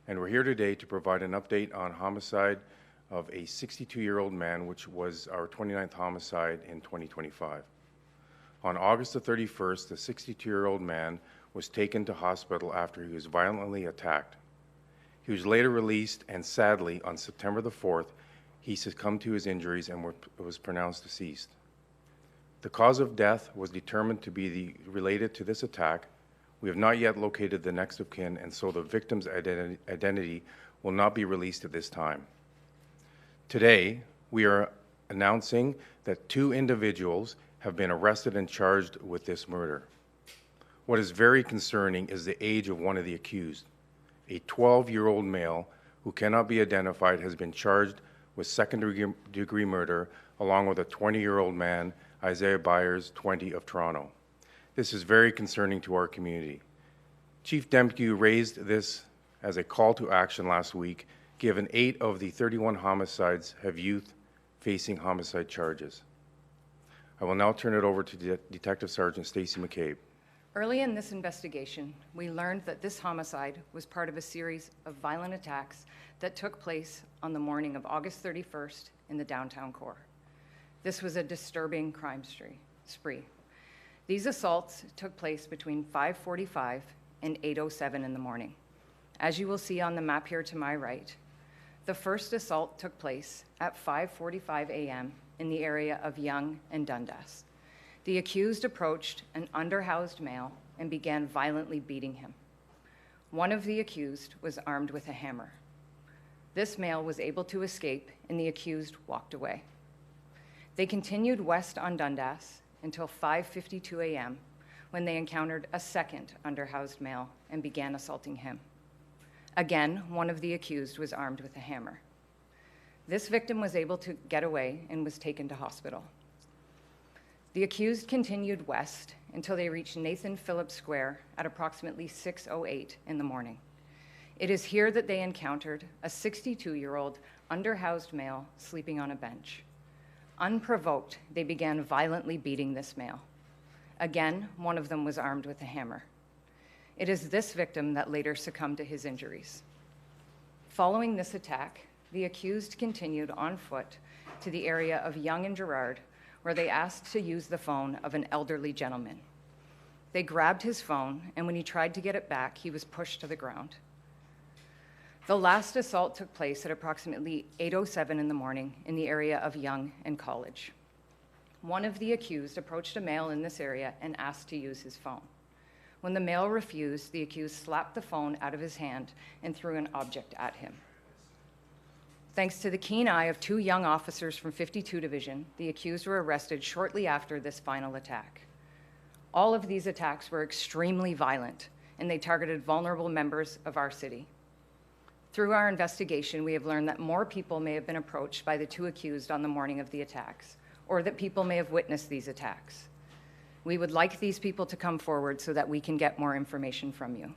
and we're here today to provide an update on homicide of a 62-year-old man, which was our 29th homicide in 2025. On August the 31st, the 62-year-old man was taken to hospital after he was violently attacked. He was later released, and sadly, on September the 4th, he succumbed to his injuries and was pronounced deceased. The cause of death was determined to be related to this attack. We have not yet located the next of kin, and so the victim's identity will not be released at this time. Today, we are announcing that 2 individuals have been arrested and charged with this murder. What is very concerning is the age of one of the accused. A 12-year-old male who cannot be identified has been charged with second-degree murder, along with a 20-year-old man, Isaiah Byers, 20, of Toronto. This is very concerning to our community. Chief Demke raised this as a call to action last week, given 8 of the 31 homicides have youth facing homicide charges. I will now turn it over to Detective Sergeant Stacey McCabe. Early in this investigation, we learned that this homicide was part of a series of violent attacks that took place on the morning of August 31st in the downtown core. This was a disturbing crime spree. These assaults took place between 5:45 and 8:07 in the morning. As you will see on the map here to my right, the first assault took place at 5:45 a.m. in the area of Yonge and Dundas. The accused approached an underhoused male and began violently beating him. One of the accused was armed with a hammer. This male was able to escape, and the accused walked away. They continued west on Dundas until 5:52 a.m. when they encountered a second underhoused male and began assaulting him. Again, one of the accused was armed with a hammer. This victim was able to get away and was taken to hospital. The accused continued west until they reached Nathan Phillips Square at approximately 6:08 in the morning. It is here that they encountered a 62-year-old underhoused male sleeping on a bench. Unprovoked, they began violently beating this male. Again, one of them was armed with a hammer. It is this victim that later succumbed to his injuries. Following this attack, the accused continued on foot to the area of Yonge and Gerrard, where they asked to use the phone of an elderly gentleman. They grabbed his phone, and when he tried to get it back, he was pushed to the ground. The last assault took place at approximately 8:07 in the morning in the area of Yonge and College. One of the accused approached a male in this area and asked to use his phone. When the male refused, the accused slapped the phone out of his hand and threw an object at him. Thanks to the keen eye of 2 young officers from 52 Division, the accused were arrested shortly after this final attack. All of these attacks were extremely violent, and they targeted vulnerable members of our city. Through our investigation, we have learned that more people may have been approached by the 2 accused on the morning of the attacks, or that people may have witnessed these attacks. We would like these people to come forward so that we can get more information from you.